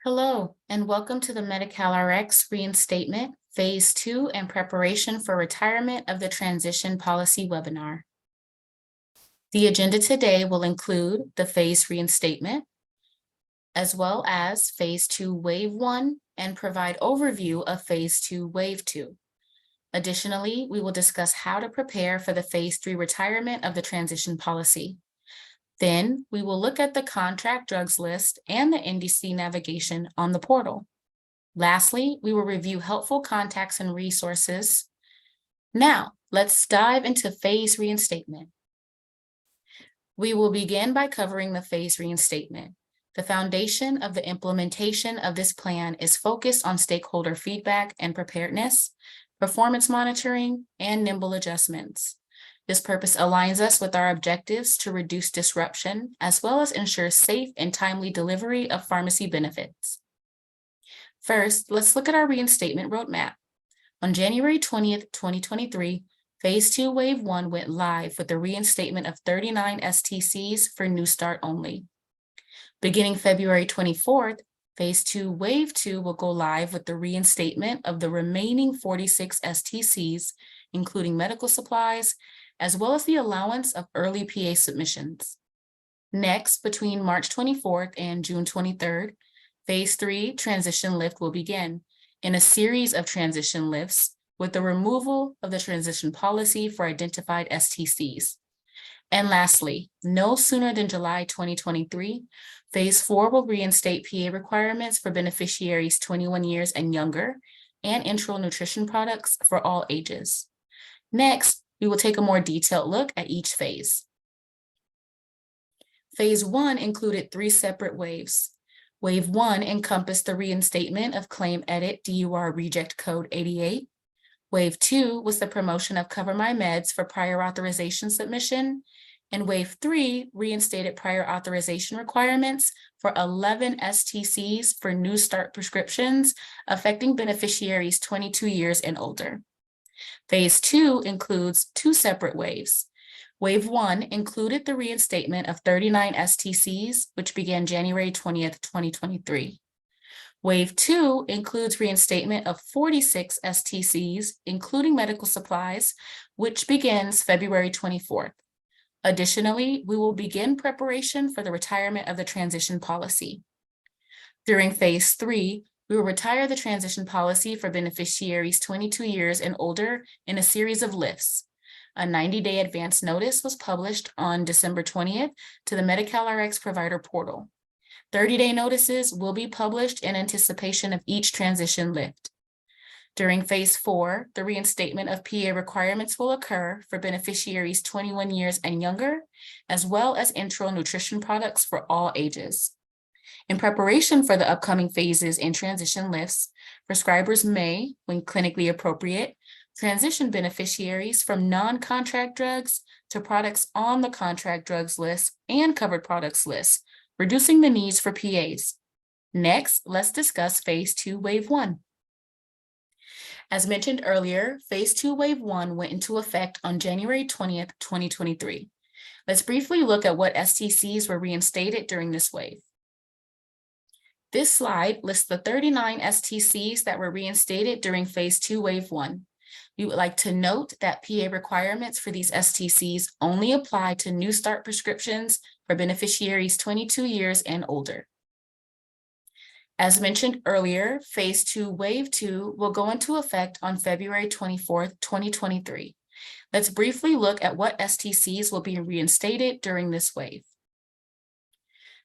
Hello, and welcome to the Medi-Cal RX Reinstatement Phase 2 and Preparation for Retirement of the Transition Policy webinar. The agenda today will include the phase reinstatement, as well as Phase 2 Wave 1 and provide overview of Phase 2 Wave 2. Additionally, we will discuss how to prepare for the Phase 3 retirement of the transition policy. Then we will look at the contract drugs list and the NDC navigation on the portal. Lastly, we will review helpful contacts and resources. Now, let's dive into phase reinstatement. We will begin by covering the phase reinstatement. The foundation of the implementation of this plan is focused on stakeholder feedback and preparedness, performance monitoring, and nimble adjustments. This purpose aligns us with our objectives to reduce disruption, as well as ensure safe and timely delivery of pharmacy benefits. First, let's look at our reinstatement roadmap. On January 20th, 2023, Phase 2 Wave 1 went live with the reinstatement of 39 STCs for New Start only. Beginning February 24th, Phase 2 Wave 2 will go live with the reinstatement of the remaining 46 STCs, including medical supplies, as well as the allowance of early PA submissions. Next, between March 24th and June 23rd, Phase 3 transition lift will begin in a series of transition lifts with the removal of the transition policy for identified STCs. And lastly, no sooner than July 2023, Phase 4 will reinstate PA requirements for beneficiaries 21 years and younger and enteral nutrition products for all ages. Next, we will take a more detailed look at each phase. Phase 1 included 3 separate waves. Wave 1 encompassed the reinstatement of Claim Edit DUR Reject Code 88. Wave 2 was the promotion of Cover My Meds for prior authorization submission. And Wave 3 reinstated prior authorization requirements for 11 STCs for New Start prescriptions affecting beneficiaries 22 years and older. Phase 2 includes 2 separate waves. Wave 1 included the reinstatement of 39 STCs, which began January 20th, 2023. Wave 2 includes reinstatement of 46 STCs, including medical supplies, which begins February 24th. Additionally, we will begin preparation for the retirement of the transition policy. During Phase 3, we will retire the transition policy for beneficiaries 22 years and older in a series of lifts. A 90-day advance notice was published on December 20th to the Medi-Cal RX provider portal. 30-day notices will be published in anticipation of each transition lift. During Phase 4, the reinstatement of PA requirements will occur for beneficiaries 21 years and younger, as well as enteral nutrition products for all ages. In preparation for the upcoming phases and transition lifts, prescribers may, when clinically appropriate, transition beneficiaries from non-contract drugs to products on the contract drugs list and covered products list, reducing the needs for PAs. Next, let's discuss Phase 2 Wave 1. As mentioned earlier, Phase 2 Wave 1 went into effect on January 20th, 2023. Let's briefly look at what STCs were reinstated during this wave. This slide lists the 39 STCs that were reinstated during Phase 2 Wave 1. We would like to note that PA requirements for these STCs only apply to New Start prescriptions for beneficiaries 22 years and older. As mentioned earlier, Phase 2 Wave 2 will go into effect on February 24th, 2023. Let's briefly look at what STCs will be reinstated during this wave.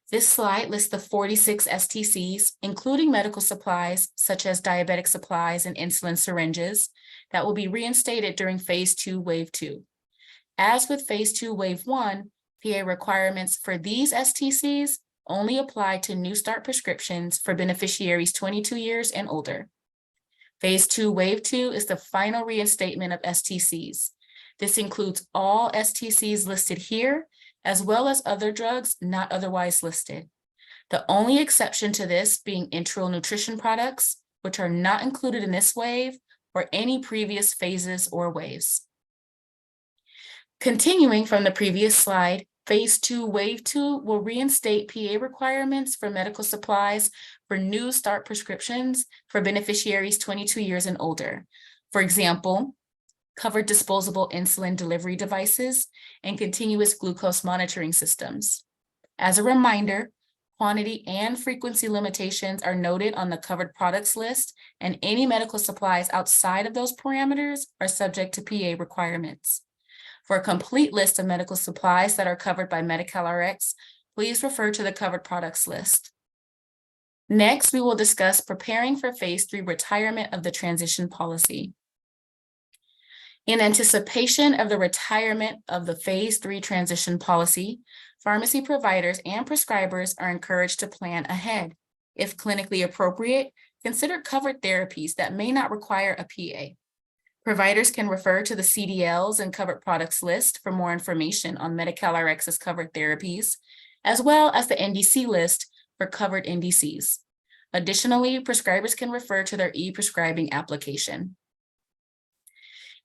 This slide lists the 46 STCs, including medical supplies such as diabetic supplies and insulin syringes, that will be reinstated during Phase 2 Wave 2. As with Phase 2 Wave 1, PA requirements for these STCs only apply to New Start prescriptions for beneficiaries 22 years and older. Phase 2 Wave 2 is the final reinstatement of STCs. This includes all STCs listed here, as well as other drugs not otherwise listed. The only exception to this being enteral nutrition products, which are not included in this wave or any previous phases or waves. Continuing from the previous slide, Phase 2, Wave 2 will reinstate PA requirements for medical supplies for new start prescriptions for beneficiaries 22 years and older. For example, covered disposable insulin delivery devices and continuous glucose monitoring systems. As a reminder, quantity and frequency limitations are noted on the covered products list, and any medical supplies outside of those parameters are subject to PA requirements. For a complete list of medical supplies that are covered by Medi-Cal Rx, please refer to the covered products list. Next, we will discuss preparing for Phase 3 retirement of the transition policy. In anticipation of the retirement of the Phase 3 transition policy, pharmacy providers and prescribers are encouraged to plan ahead. If clinically appropriate, consider covered therapies that may not require a PA. Providers can refer to the CDLs and covered products list for more information on Medi-Cal Rx's covered therapies, as well as the NDC list for covered NDCs. Additionally, prescribers can refer to their e-prescribing application.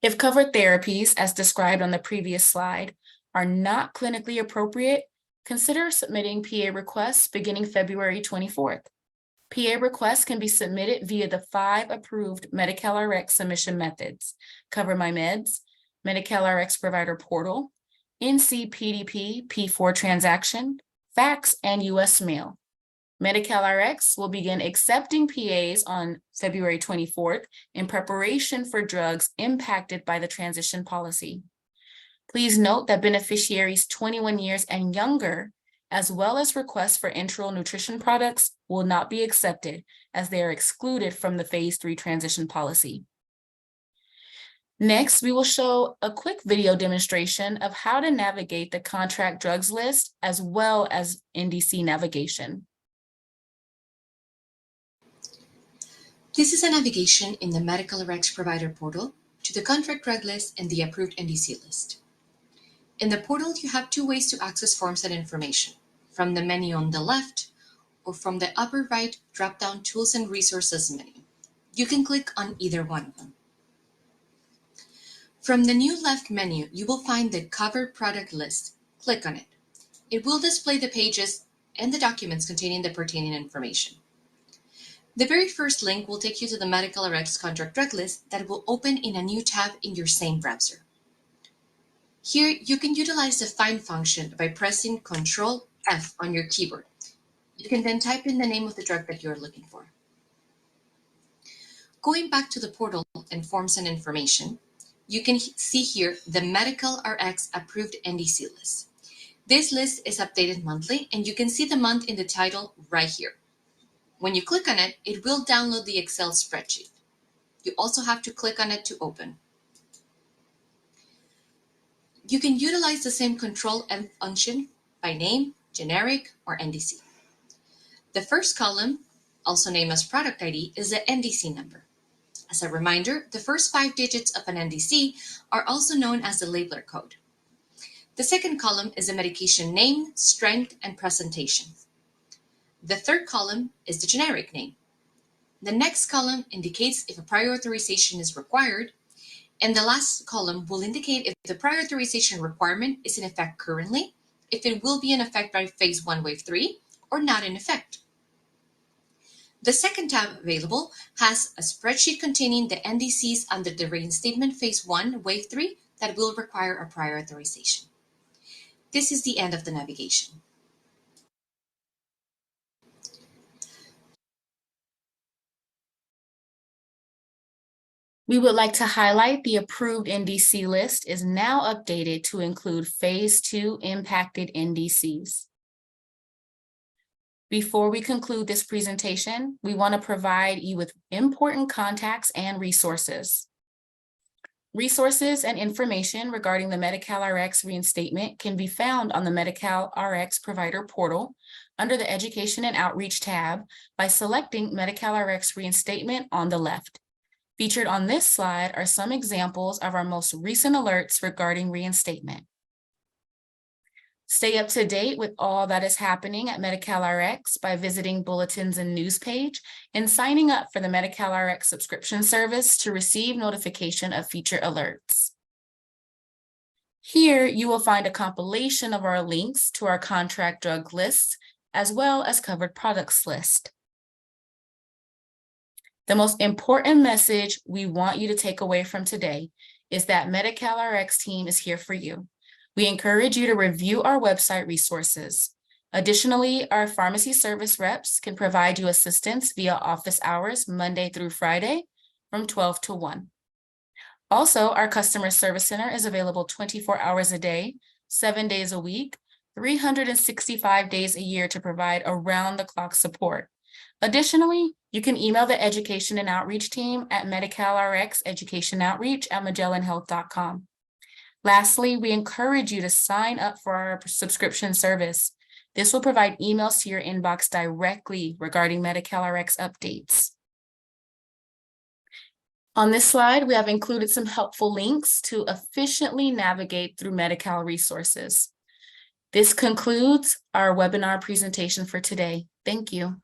If covered therapies, as described on the previous slide, are not clinically appropriate, consider submitting PA requests beginning February 24th. PA requests can be submitted via the 5 approved Medi-Cal Rx submission methods: Cover My Meds, Medi-Cal Rx Provider Portal, NCPDP P4 transaction, fax, and US mail. Medi-Cal Rx will begin accepting PAs on February 24th in preparation for drugs impacted by the transition policy. Please note that beneficiaries 21 years and younger, as well as requests for enteral nutrition products, will not be accepted as they are excluded from the Phase 3 transition policy. Next, we will show a quick video demonstration of how to navigate the contract drugs list as well as NDC navigation. This is a navigation in the Medi-Cal Rx Provider Portal to the contract drug list and the approved NDC list. In the portal, you have 2 ways to access forms and information: from the menu on the left or from the upper right drop-down Tools and Resources menu. You can click on either one of them. From the new left menu, you will find the covered product list. Click on it. It will display the pages and the documents containing the pertaining information. The very first link will take you to the Medi-Cal Rx contract drug list that will open in a new tab in your same browser. Here, you can utilize the find function by pressing Ctrl F on your keyboard. You can then type in the name of the drug that you're looking for. Going back to the portal and forms and information, you can see here the Medi-Cal Rx approved NDC list. This list is updated monthly, and you can see the month in the title right here. When you click on it, it will download the Excel spreadsheet. You also have to click on it to open. You can utilize the same Control F function by name, generic, or NDC. The first column, also named as product ID, is the NDC number. As a reminder, the first 5 digits of an NDC are also known as the labeler code. The second column is the medication name, strength, and presentation. The third column is the generic name. The next column indicates if a prior authorization is required, and the last column will indicate if the prior authorization requirement is in effect currently, if it will be in effect by Phase 1 Wave 3, or not in effect. The second tab available has a spreadsheet containing the NDCs under the Reinstatement Phase 1 Wave 3 that will require a prior authorization. This is the end of the navigation. We would like to highlight the approved NDC list is now updated to include Phase 2 impacted NDCs. Before we conclude this presentation, we want to provide you with important contacts and resources. Resources and information regarding the Medi-Cal Rx reinstatement can be found on the Medi-Cal Rx Provider Portal under the Education and Outreach tab by selecting Medi-Cal Rx reinstatement on the left. Featured on this slide are some examples of our most recent alerts regarding reinstatement. Stay up to date with all that is happening at Medi-Cal Rx by visiting Bulletins and News page and signing up for the Medi-Cal Rx subscription service to receive notification of future alerts. Here, you will find a compilation of our links to our contract drug lists, as well as covered products list. The most important message we want you to take away from today is that Medi-Cal Rx team is here for you. We encourage you to review our website resources. Additionally, our pharmacy service reps can provide you assistance via office hours Monday through Friday from 12 to 1. Also, our customer service center is available 24 hours a day, 7 days a week, 365 days a year to provide around-the-clock support. Additionally, you can email the education and outreach team at medicalrxeducationoutreach@magellanhealth.com. Lastly, we encourage you to sign up for our subscription service. This will provide emails to your inbox directly regarding Medi-Cal Rx updates. On this slide, we have included some helpful links to efficiently navigate through Medi-Cal resources. This concludes our webinar presentation for today. Thank you.